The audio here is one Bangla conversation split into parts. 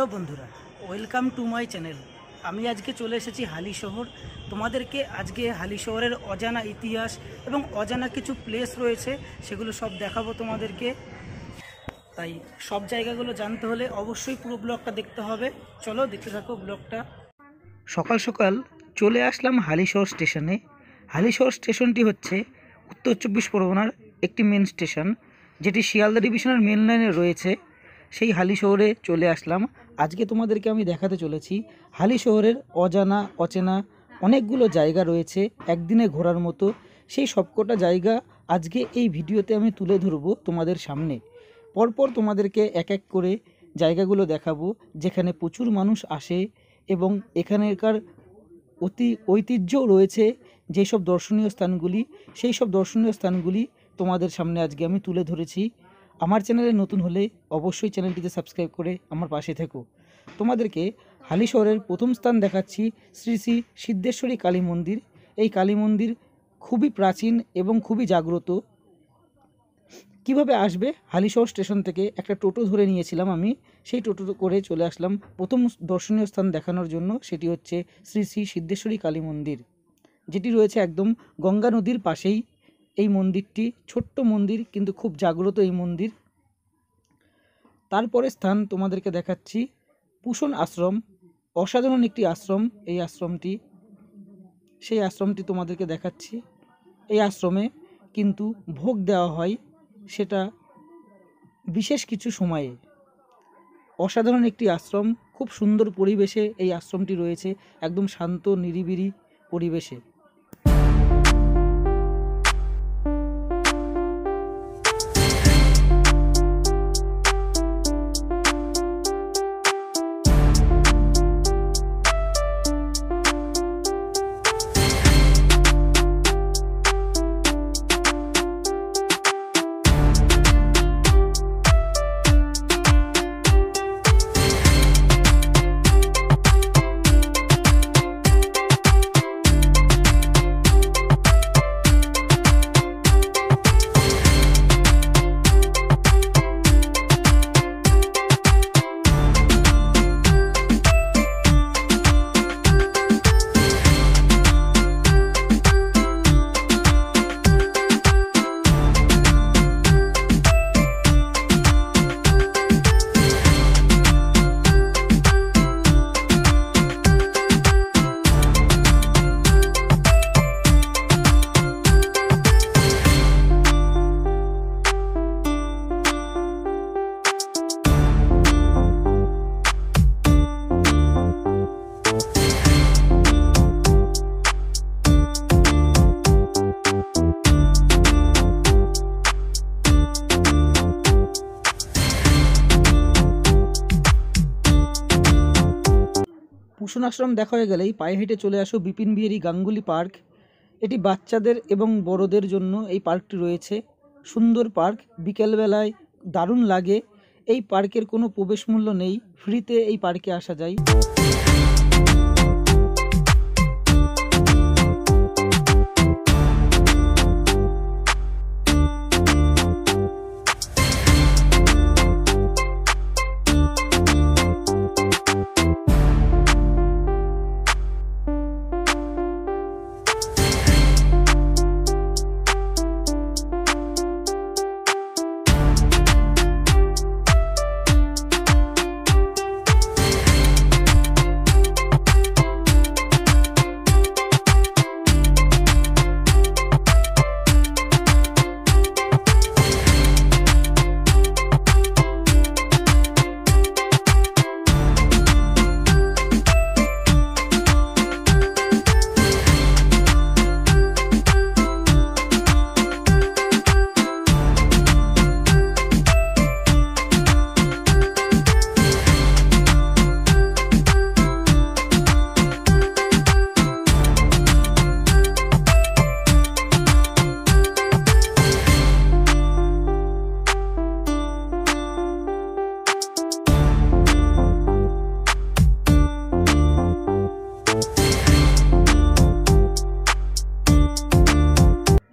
হ্যালো বন্ধুরা, ওয়েলকাম টু মাই চ্যানেল। আমি আজকে চলে এসেছি হালিশহর। তোমাদেরকে আজকে হালিশহরের অজানা ইতিহাস এবং অজানা কিছু প্লেস রয়েছে, সেগুলো সব দেখাবো তোমাদেরকে। তাই সব জায়গাগুলো জানতে হলে অবশ্যই পুরো ব্লগটা দেখতে হবে। চলো দেখতে থাকো ব্লগটা। সকাল সকাল চলে আসলাম হালিশহর স্টেশনে। হালিশহর স্টেশনটি হচ্ছে উত্তর চব্বিশ পরগনার একটি মেন স্টেশন, যেটি শিয়ালদা ডিভিশনের মেন লাইনে রয়েছে। সেই হালিশহরে চলে আসলাম। আজকে তোমাদেরকে আমি দেখাতে চলেছি হালিশহরের অজানা অচেনা অনেকগুলো জায়গা রয়েছে একদিনে ঘোরার মতো। সেই সবকটা জায়গা আজকে এই ভিডিওতে আমি তুলে ধরবো তোমাদের সামনে। পরপর তোমাদেরকে এক এক করে জায়গাগুলো দেখাবো, যেখানে প্রচুর মানুষ আসে এবং এখানকার অতি ঐতিহ্যও রয়েছে। যেসব দর্শনীয় স্থানগুলি, সেই সব দর্শনীয় স্থানগুলি তোমাদের সামনে আজকে আমি তুলে ধরেছি। আমার চ্যানেলে নতুন হলে অবশ্যই চ্যানেলটিতে সাবস্ক্রাইব করে আমার পাশে থেকো। তোমাদেরকে হালিশহরের প্রথম স্থান দেখাচ্ছি, শ্রী শ্রী সিদ্ধেশ্বরী কালী মন্দির। এই কালী মন্দির খুবই প্রাচীন এবং খুবই জাগ্রত। কিভাবে আসবে? হালিশহর স্টেশন থেকে একটা টোটো ধরে নিয়েছিলাম আমি, সেই টোটো করে চলে আসলাম প্রথম দর্শনীয় স্থান দেখানোর জন্য। সেটি হচ্ছে শ্রী শ্রী সিদ্ধেশ্বরী কালী মন্দির, যেটি রয়েছে একদম গঙ্গা নদীর পাশেই। এই মন্দিরটি ছোট্ট মন্দির, কিন্তু খুব জাগ্রত এই মন্দির। তারপরে স্থান তোমাদেরকে দেখাচ্ছি পুষণ আশ্রম। অসাধারণ একটি আশ্রম এই আশ্রমটি। সেই আশ্রমটি তোমাদেরকে দেখাচ্ছি। এই আশ্রমে কিন্তু ভোগ দেওয়া হয়, সেটা বিশেষ কিছু সময়ে। অসাধারণ একটি আশ্রম, খুব সুন্দর পরিবেশে এই আশ্রমটি রয়েছে, একদম শান্ত নিরিবিলি পরিবেশে। পুষণ আশ্রম দেখা হয়ে গেলেই পায়ে হেঁটে চলে আসো বিপিন বিহারী গাঙ্গুলি পার্ক। এটি বাচ্চাদের এবং বড়দের জন্য এই পার্কটি রয়েছে। সুন্দর পার্ক, বিকেলবেলায় দারুণ লাগে। এই পার্কের কোনো প্রবেশ মূল্য নেই, ফ্রিতে এই পার্কে আসা যায়।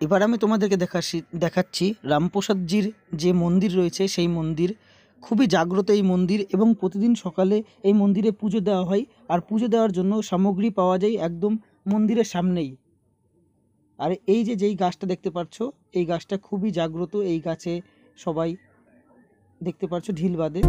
এবার আমি তোমাদেরকে দেখাচ্ছি রামপ্রসাদজির যে মন্দির রয়েছে, সেই মন্দির খুবই জাগ্রত এই মন্দির এবং প্রতিদিন সকালে এই মন্দিরে পুজো দেওয়া হয়। আর পুজো দেওয়ার জন্য সামগ্রী পাওয়া যায় একদম মন্দিরের সামনেই। আর এই যে যেই গাছটা দেখতে পাচ্ছ, এই গাছটা খুবই জাগ্রত। এই গাছে সবাই দেখতে পাচ্ছ ঢিল বাঁধে।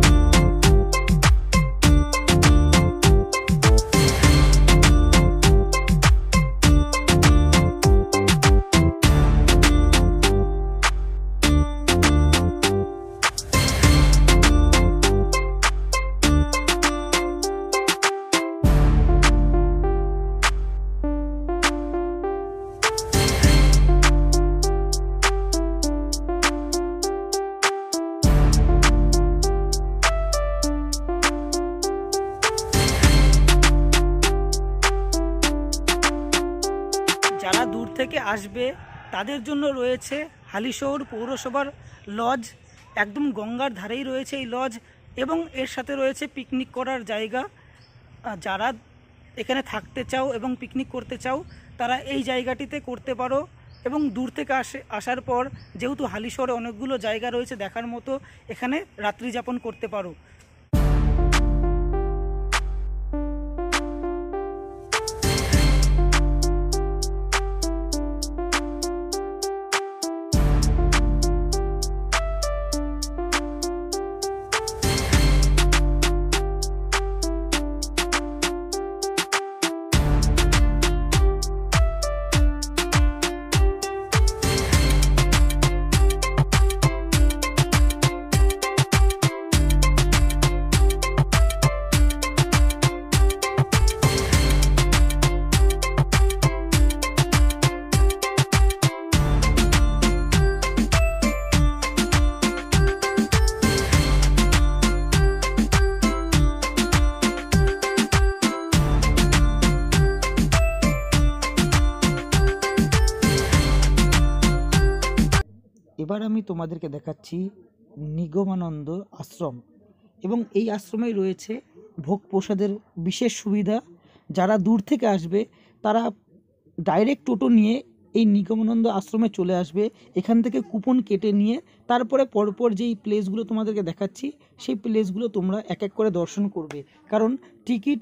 যারা দূর থেকে আসবে তাদের জন্য রয়েছে হালিশহর পৌরসভার লজ, একদম গঙ্গার ধারেই রয়েছে এই লজ এবং এর সাথে রয়েছে পিকনিক করার জায়গা। যারা এখানে থাকতে চাও এবং পিকনিক করতে চাও তারা এই জায়গাটিতে করতে পারো। এবং দূর থেকে আসার পর যেহেতু হালিশহরে অনেকগুলো জায়গা রয়েছে দেখার মতো, এখানে রাত্রি যাপন করতে পারো। এবার আমি তোমাদেরকে দেখাচ্ছি নিগমানন্দ আশ্রম এবং এই আশ্রমে রয়েছে ভোগ প্রসাদের বিশেষ সুবিধা। যারা দূর থেকে আসবে তারা ডাইরেক্ট টোটো নিয়ে এই নিগমানন্দ আশ্রমে চলে আসবে। এখান থেকে কুপন কেটে নিয়ে তারপরে পরপর যেই প্লেসগুলো তোমাদেরকে দেখাচ্ছি সেই প্লেসগুলো তোমরা এক এক করে দর্শন করবে। কারণ টিকিট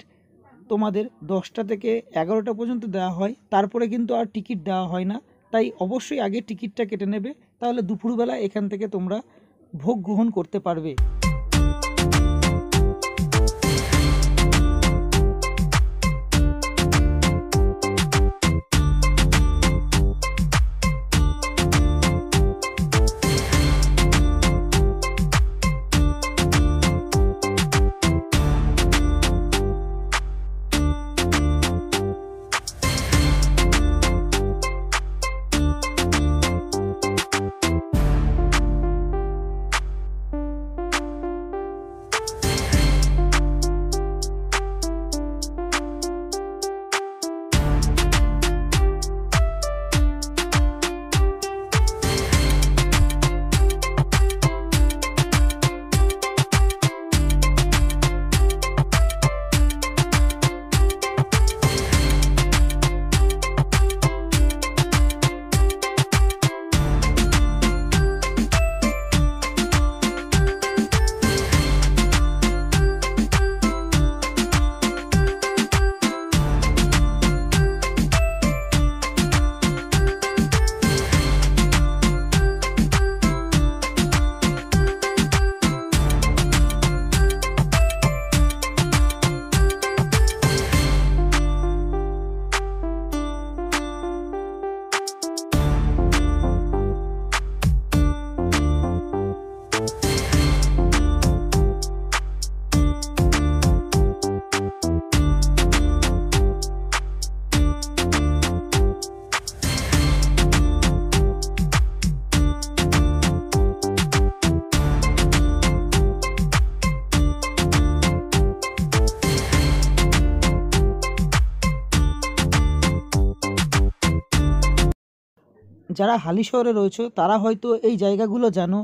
তোমাদের 10টা থেকে 11টা পর্যন্ত দেওয়া হয়, তারপরে কিন্তু আর টিকিট দেওয়া হয় না। তাই অবশ্যই আগে টিকিটটা কেটে নেবে, তাহলে দুপুরবেলা এখান থেকে তোমরা ভোগ গ্রহণ করতে পারবে। যারা হালিশহরে রয়েছে তারা হয়তো এই জায়গাগুলো জানো।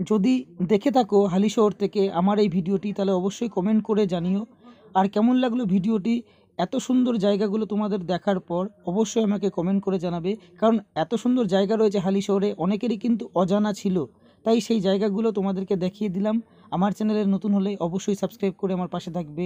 যদি দেখে থাকো হালিশহর থেকে আমার এই ভিডিওটি, তাহলে অবশ্যই কমেন্ট করে জানিও। আর কেমন লাগলো ভিডিওটি, এত সুন্দর জায়গাগুলো তোমাদের দেখার পর অবশ্যই আমাকে কমেন্ট করে জানাবে। কারণ এত সুন্দর জায়গা রয়েছে হালিশহরে, অনেকেরই কিন্তু অজানা ছিল, তাই সেই জায়গাগুলো তোমাদেরকে দেখিয়ে দিলাম। আমার চ্যানেলে নতুন হলে অবশ্যই সাবস্ক্রাইব করে আমার পাশে থাকবে।